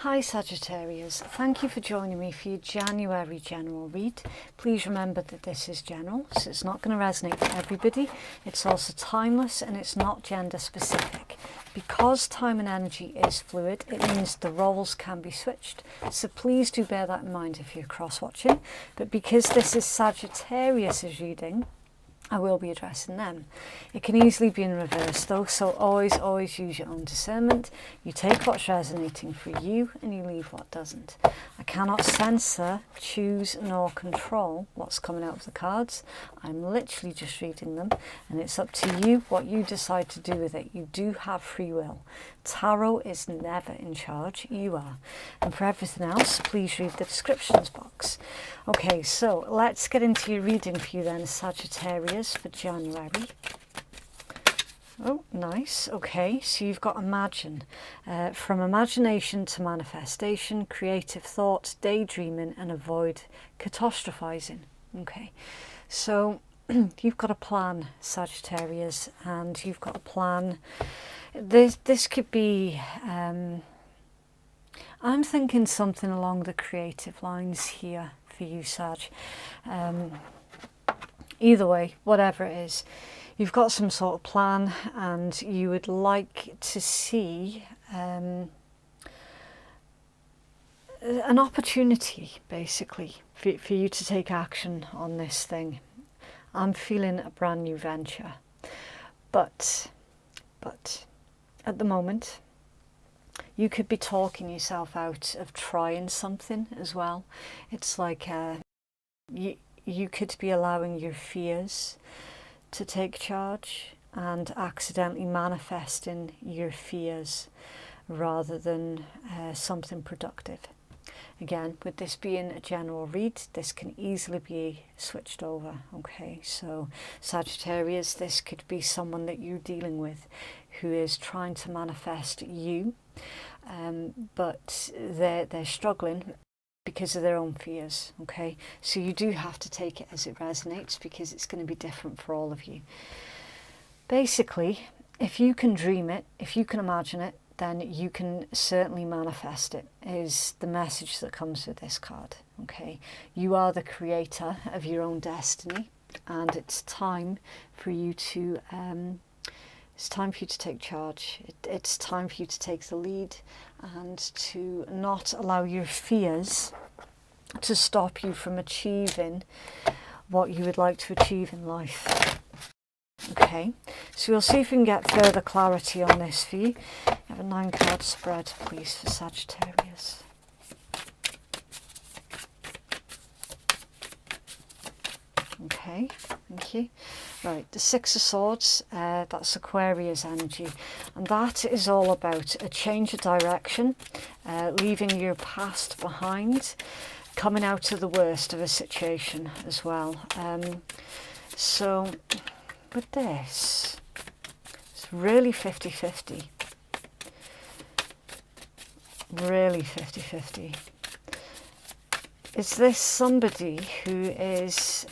Hi Sagittarius, thank you for joining me for your January general read. Please remember that this is general, so it's not going to resonate for everybody. It's also timeless and it's not gender specific. Because time and energy is fluid, it means the roles can be switched. So please do bear that in mind if you're cross-watching. But because this is Sagittarius's reading, I will be addressing them. It can easily be in reverse though, so always use your own discernment. You take what's resonating for you and you leave what doesn't. I cannot censor, choose nor control what's coming out of the cards. I'm literally just reading them and it's up to you what you decide to do with it. You do have free will. Tarot is never in charge, you are. And for everything else, please read the descriptions box. Okay, so let's get into your reading for you then, Sagittarius, for January. Oh, nice. Okay, so you've got imagine. From imagination to manifestation, creative thought, daydreaming, and avoid catastrophizing. Okay, so you've got a plan, Sagittarius, and you've got a plan. This could be, I'm thinking something along the creative lines here for you, Sag. Either way, whatever it is, you've got some sort of plan and you would like to see an opportunity, basically, for you to take action on this thing. I'm feeling a brand new venture, but at the moment, you could be talking yourself out of trying something as well. It's like you could be allowing your fears to take charge and accidentally manifesting your fears rather than something productive. Again, with this being a general read, this can easily be switched over. Okay, so Sagittarius, this could be someone that you're dealing with who is trying to manifest you, but they're struggling because of their own fears. Okay, so you do have to take it as it resonates because it's going to be different for all of you. Basically, if you can dream it, if you can imagine it, then you can certainly manifest it, is the message that comes with this card. Okay, you are the creator of your own destiny, and it's time for you to take charge. It's time for you to take the lead and to not allow your fears to stop you from achieving what you would like to achieve in life. Okay, so we'll see if we can get further clarity on this for you. Have a 9-card spread, please, for Sagittarius. Okay, thank you. Right, the 6 of Swords, that's Aquarius energy, and that is all about a change of direction, leaving your past behind, coming out of the worst of a situation as well. So with this, it's really 50-50. Really 50-50. Is this somebody who is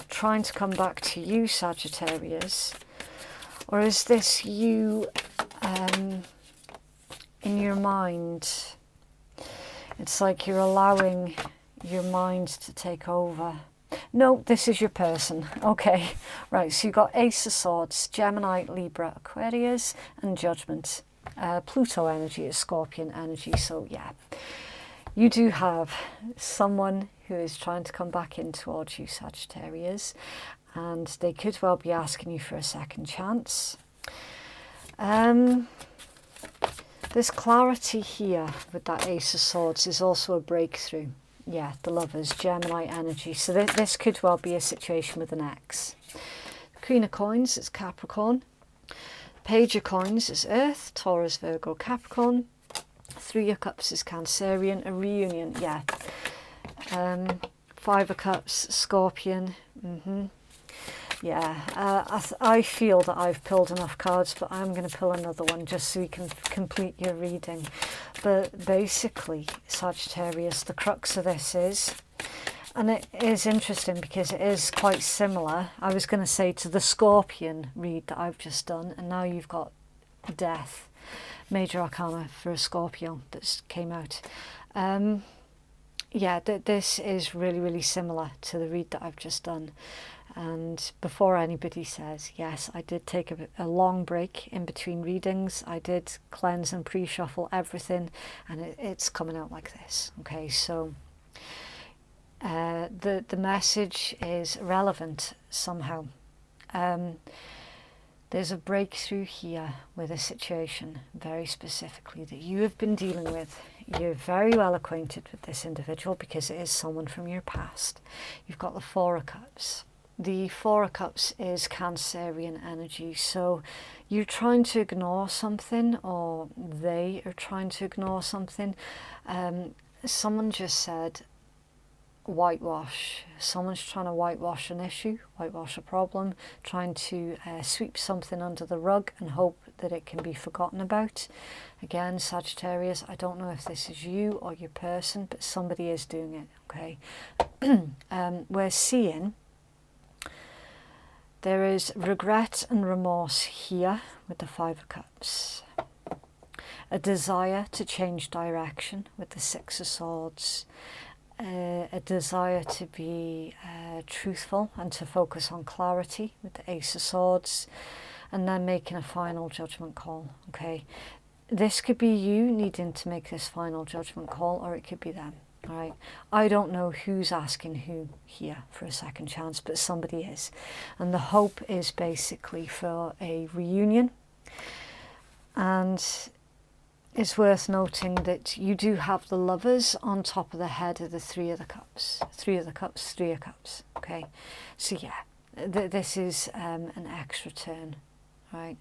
trying to come back to you, Sagittarius, or is this you in your mind? It's like you're allowing your mind to take over. No, this is your person. Okay, right, so you've got Ace of Swords, Gemini, Libra, Aquarius, and Judgment. Pluto energy is Scorpion energy, so yeah. You do have someone who is trying to come back in towards you, Sagittarius, and they could well be asking you for a second chance. This clarity here with that Ace of Swords is also a breakthrough. Yeah, the Lovers, Gemini energy. So this could well be a situation with an ex. Queen of Coins is Capricorn. Page of Coins is Earth, Taurus, Virgo, Capricorn. 3 of Cups is Cancerian, a reunion, yeah. 5 of Cups, Scorpion. Yeah, I feel that I've pulled enough cards, but I'm going to pull another one just so we can complete your reading. But basically, Sagittarius, the crux of this is, and it is interesting because it is quite similar, I was going to say, to the Scorpion read that I've just done, and now you've got Death. major arcana for a Scorpio that came out. Yeah, this is really similar to the read that I've just done. And before anybody says, yes, I did take a long break in between readings. I did cleanse and pre-shuffle everything, and it's coming out like this. Okay, so the message is relevant somehow. There's a breakthrough here with a situation very specifically that you have been dealing with. You're very well acquainted with this individual because it is someone from your past. You've got the Four of Cups. The Four of Cups is Cancerian energy, so you're trying to ignore something, or they are trying to ignore something. Someone just said whitewash. Someone's trying to whitewash an issue, whitewash a problem, trying to sweep something under the rug and hope that it can be forgotten about. Again, Sagittarius, I don't know if this is you or your person, but somebody is doing it, okay? We're seeing there is regret and remorse here with the Five of Cups. A desire to change direction with the Six of Swords. A desire to be truthful and to focus on clarity with the Ace of Swords. And then making a final judgment call, okay? This could be you needing to make this final judgment call, or it could be them. All right, I don't know who's asking who here for a second chance, but somebody is. And the hope is basically for a reunion. And it's worth noting that you do have the Lovers on top of the head of the Three of the Cups. Three of the Cups, Three of Cups. Okay, so yeah, this is an extra turn, right?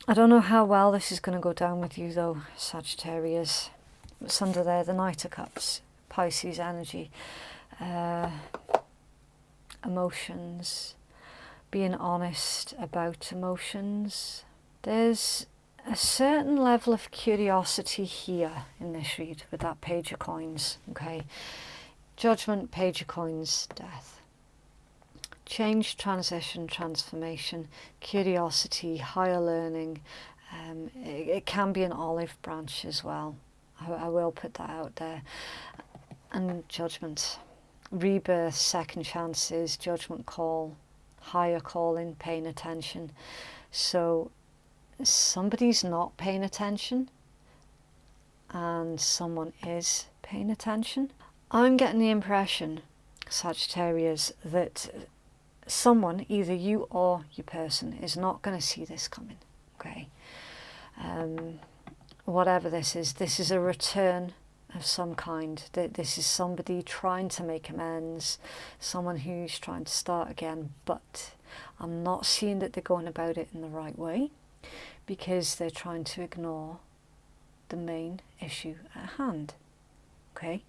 I don't know how well this is going to go down with you though, Sagittarius. What's under there? The Knight of Cups, Pisces energy, emotions, being honest about emotions. There's a certain level of curiosity here in this read with that Page of Coins, okay? Judgment, Page of Coins, Death. Change, transition, transformation, curiosity, higher learning. It can be an olive branch as well. I will put that out there. And judgment, rebirth, second chances, judgment call, higher calling, paying attention. So somebody's not paying attention and someone is paying attention. I'm getting the impression, Sagittarius, that someone, either you or your person, is not going to see this coming, okay? Whatever this is a return of some kind. This is somebody trying to make amends, someone who's trying to start again, but I'm not seeing that they're going about it in the right way because they're trying to ignore the main issue at hand, okay?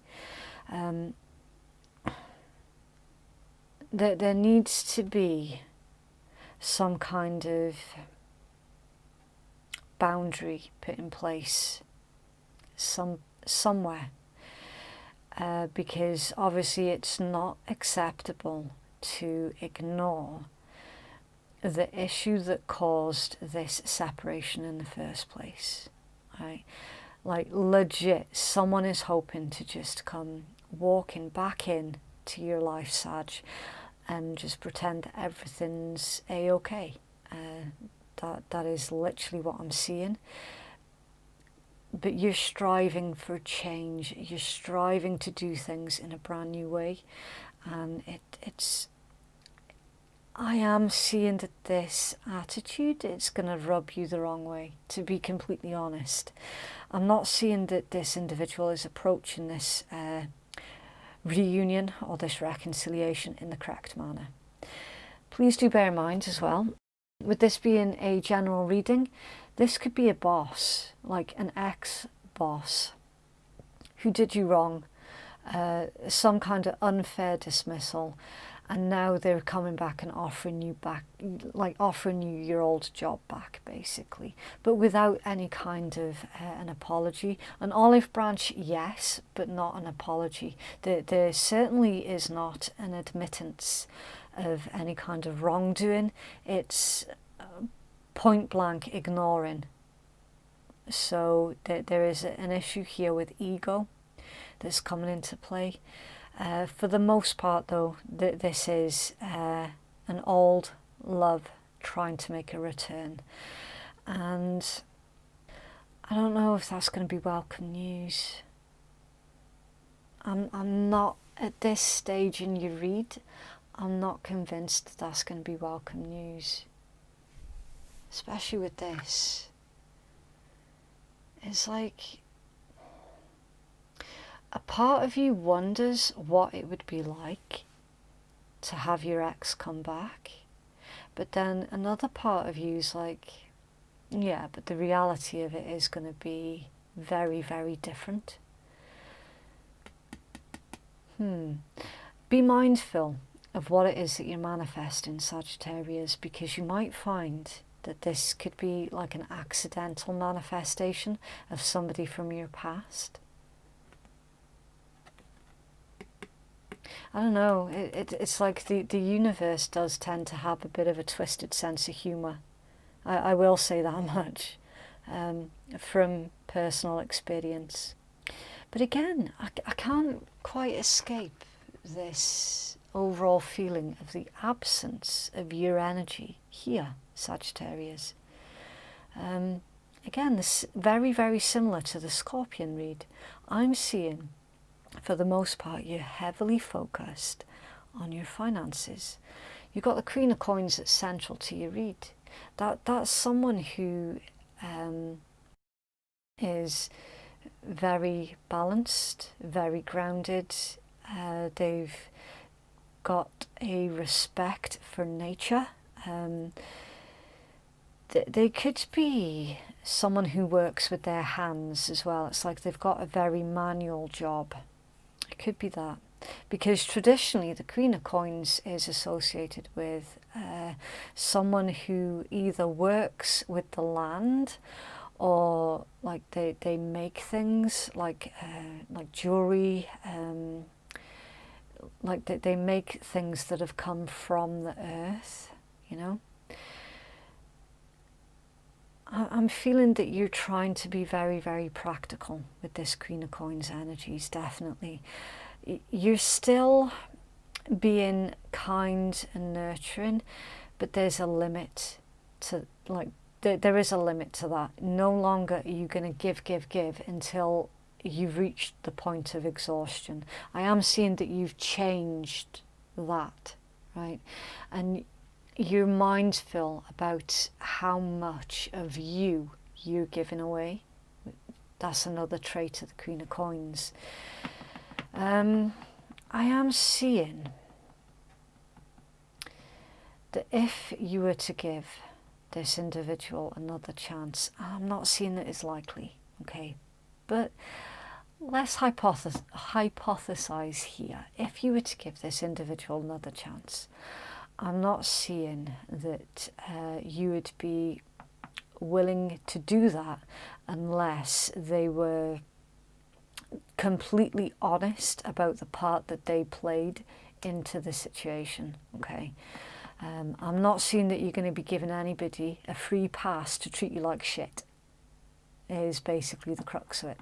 There needs to be some kind of boundary put in place somewhere, because obviously it's not acceptable to ignore the issue that caused this separation in the first place, right? Like legit, someone is hoping to just come walking back in to your life, Sag, and just pretend that everything's a-okay. That is literally what I'm seeing. But you're striving for change. You're striving to do things in a brand new way, and I am seeing that this attitude, it's going to rub you the wrong way, to be completely honest. I'm not seeing that this individual is approaching this reunion or this reconciliation in the correct manner. Please do bear in mind as well, with this being a general reading, this could be a boss, like an ex-boss who did you wrong, some kind of unfair dismissal, and now they're coming back and offering you back, like offering you your old job back, basically, but without any kind of an apology. An olive branch, yes, but not an apology. There certainly is not an admittance of any kind of wrongdoing. It's point blank ignoring. So there is an issue here with ego that's coming into play. For the most part though, this is an old love trying to make a return. And I don't know if that's going to be welcome news. I'm not, at this stage in your read, I'm not convinced that's going to be welcome news. Especially with this. It's like a part of you wonders what it would be like to have your ex come back. But then another part of you is like, yeah, but the reality of it is going to be very, very different. Be mindful of what it is that you're manifesting, Sagittarius, because you might find that this could be like an accidental manifestation of somebody from your past. I don't know, it's like the universe does tend to have a bit of a twisted sense of humour. I will say that much, from personal experience. But again, I can't quite escape this overall feeling of the absence of your energy here, Sagittarius. Again, this is very, very similar to the Scorpion read. I'm seeing, for the most part, you're heavily focused on your finances. You've got the Queen of Coins that's central to your read. That's someone who is very balanced, very grounded. They've got a respect for nature. They could be someone who works with their hands as well. It's like they've got a very manual job. It could be that. Because traditionally the Queen of Coins is associated with someone who either works with the land, or like they make things like jewelry, like they make things that have come from the earth, you know. I'm feeling that you're trying to be very, very practical with this Queen of Coins energies, definitely. You're still being kind and nurturing, but there's a limit to, like, there is a limit to that. No longer are you going to give until you've reached the point of exhaustion. I am seeing that you've changed that, right? And you're mindful about how much of you're giving away. That's another trait of the Queen of Coins. I am seeing that if you were to give this individual another chance, I'm not seeing that it's likely, okay? But let's hypothesize here. If you were to give this individual another chance, I'm not seeing that you would be willing to do that unless they were completely honest about the part that they played into the situation, okay? I'm not seeing that you're going to be giving anybody a free pass to treat you like shit, is basically the crux of it.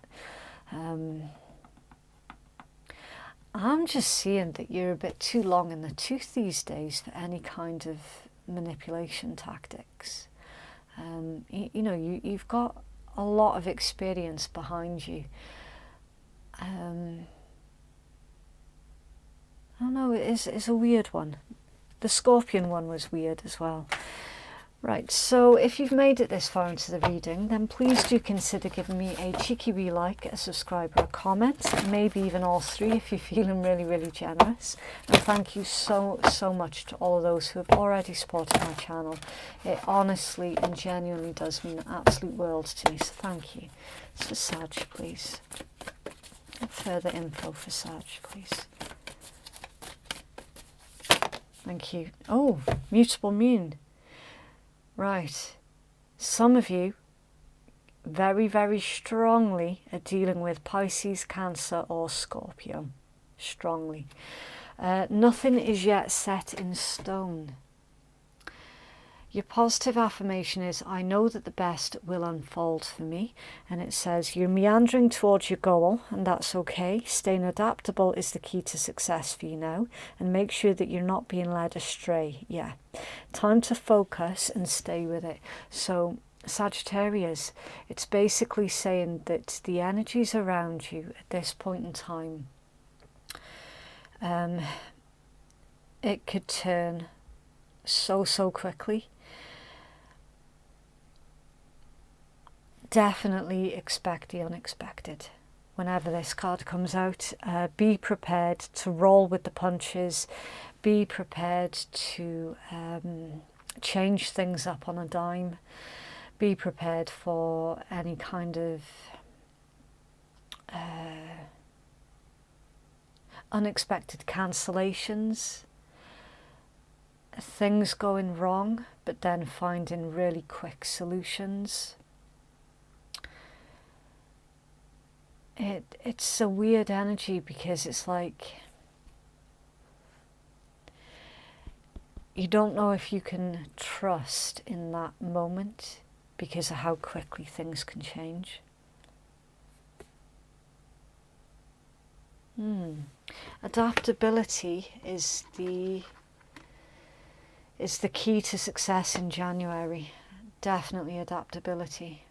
I'm just seeing that you're a bit too long in the tooth these days for any kind of manipulation tactics. You know, you've got a lot of experience behind you. I don't know, it's a weird one. The Scorpion one was weird as well. Right, so if you've made it this far into the reading, then please do consider giving me a cheeky wee like, a subscribe or a comment, maybe even all three if you're feeling really, really generous. And thank you so much to all of those who have already supported my channel. It honestly and genuinely does mean an absolute world to me, so thank you. It's for Sag, please. And further info for Sag, please. Thank you. Oh, Mutable Moon. Right, some of you very, very strongly are dealing with Pisces, Cancer or Scorpio. Strongly. Nothing is yet set in stone. Your positive affirmation is, I know that the best will unfold for me. And it says, you're meandering towards your goal, and that's okay. Staying adaptable is the key to success for you now. And make sure that you're not being led astray. Yeah. Time to focus and stay with it. So Sagittarius, it's basically saying that the energies around you at this point in time, it could turn so quickly. Definitely expect the unexpected. Whenever this card comes out, be prepared to roll with the punches. Be prepared to change things up on a dime. Be prepared for any kind of unexpected cancellations, things going wrong, but then finding really quick solutions. It's a weird energy because it's like you don't know if you can trust in that moment because of how quickly things can change. Adaptability is the key to success in January. Definitely adaptability.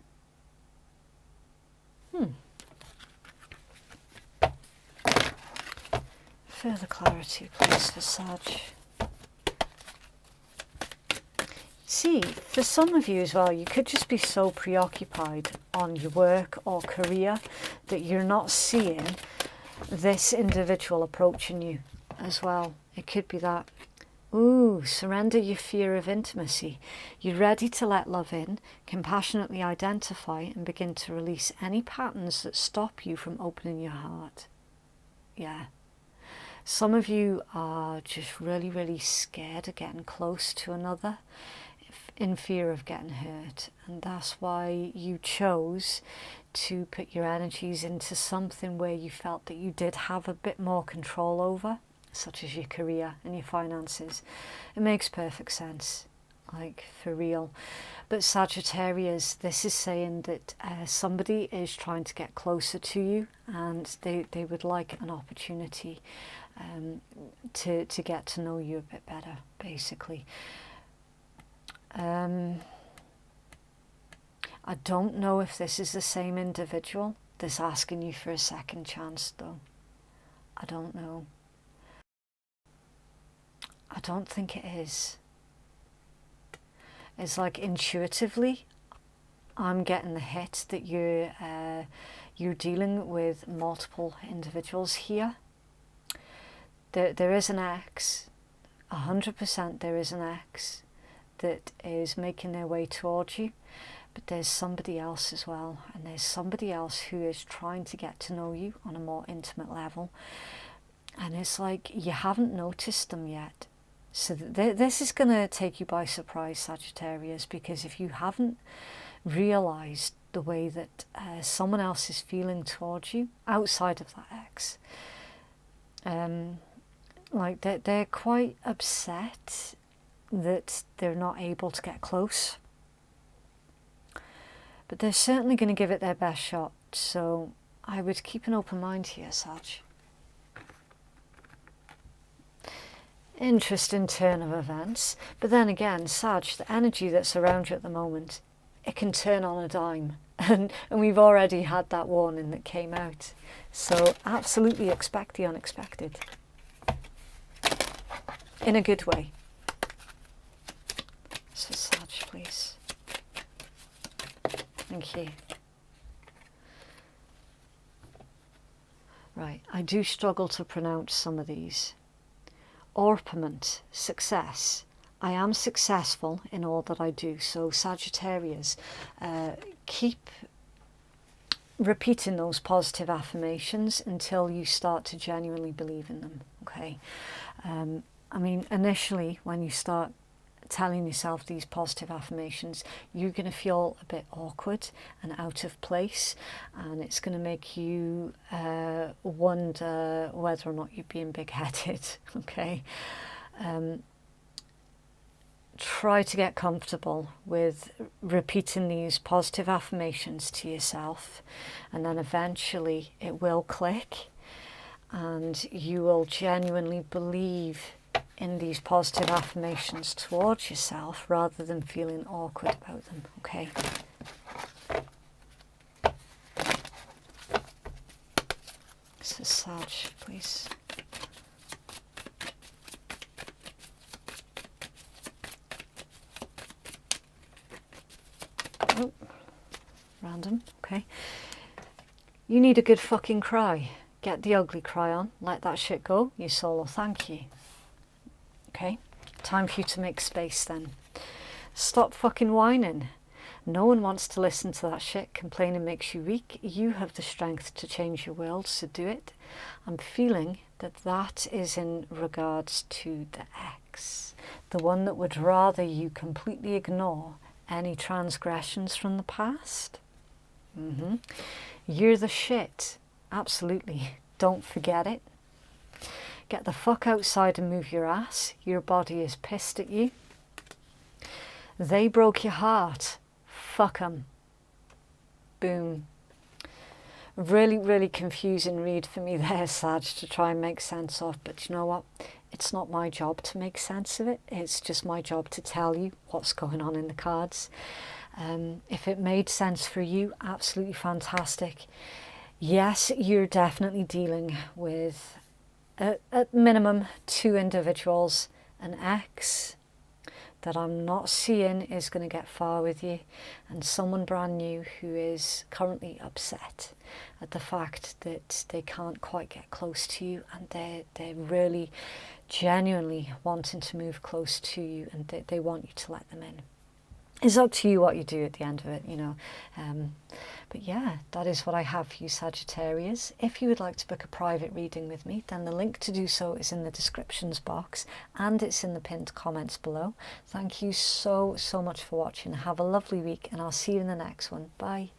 Further clarity, please, for Sag. See, for some of you as well, you could just be so preoccupied on your work or career that you're not seeing this individual approaching you as well. It could be that. Ooh, surrender your fear of intimacy. You're ready to let love in, compassionately identify and begin to release any patterns that stop you from opening your heart. Yeah. Some of you are just really scared of getting close to another in fear of getting hurt. And that's why you chose to put your energies into something where you felt that you did have a bit more control over, such as your career and your finances. It makes perfect sense, like for real. But Sagittarius, this is saying that somebody is trying to get closer to you and they would like an opportunity to get to know you a bit better, basically. I don't know if this is the same individual that's asking you for a second chance, though. I don't know. I don't think it is. It's like intuitively, I'm getting the hit that you're dealing with multiple individuals here. There is an ex, 100% there is an ex that is making their way towards you, but there's somebody else as well, and there's somebody else who is trying to get to know you on a more intimate level, and it's like you haven't noticed them yet. So this is going to take you by surprise, Sagittarius, because if you haven't realised the way that someone else is feeling towards you outside of that ex, like they're quite upset that they're not able to get close, but they're certainly going to give it their best shot. So I would keep an open mind here, Sag. Interesting turn of events, but then again, Sag, the energy that's around you at the moment, it can turn on a dime, and we've already had that warning that came out. So absolutely expect the unexpected, in a good way. So Sag, please. Thank you. Right, I do struggle to pronounce some of these. Orpiment, success. I am successful in all that I do. So Sagittarius, keep repeating those positive affirmations until you start to genuinely believe in them, okay? I mean, initially, when you start telling yourself these positive affirmations, you're going to feel a bit awkward and out of place, and it's going to make you wonder whether or not you're being big-headed, okay? try to get comfortable with repeating these positive affirmations to yourself, and then eventually it will click and you will genuinely believe in these positive affirmations towards yourself rather than feeling awkward about them. Okay. So Sag, please. Oh, random. Okay. You need a good fucking cry. Get the ugly cry on. Let that shit go. Your soul will thank you. Okay. Time for you to make space then. Stop fucking whining. No one wants to listen to that shit. Complaining makes you weak. You have the strength to change your world, so do it. I'm feeling that that is in regards to the ex. The one that would rather you completely ignore any transgressions from the past. You're the shit. Absolutely. Don't forget it. Get the fuck outside and move your ass. Your body is pissed at you. They broke your heart. Fuck 'em. Boom. Really, really confusing read for me there, Sag, to try and make sense of. But you know what? It's not my job to make sense of it. It's just my job to tell you what's going on in the cards. If it made sense for you, absolutely fantastic. Yes, you're definitely dealing with, at minimum, 2 individuals. An ex that I'm not seeing is going to get far with you, and someone brand new who is currently upset at the fact that they can't quite get close to you, and they're really genuinely wanting to move close to you, and they want you to let them in. It's up to you what you do at the end of it, you know. But yeah, that is what I have for you, Sagittarius. If you would like to book a private reading with me, then the link to do so is in the descriptions box and it's in the pinned comments below. Thank you so much for watching. Have a lovely week, and I'll see you in the next one. Bye.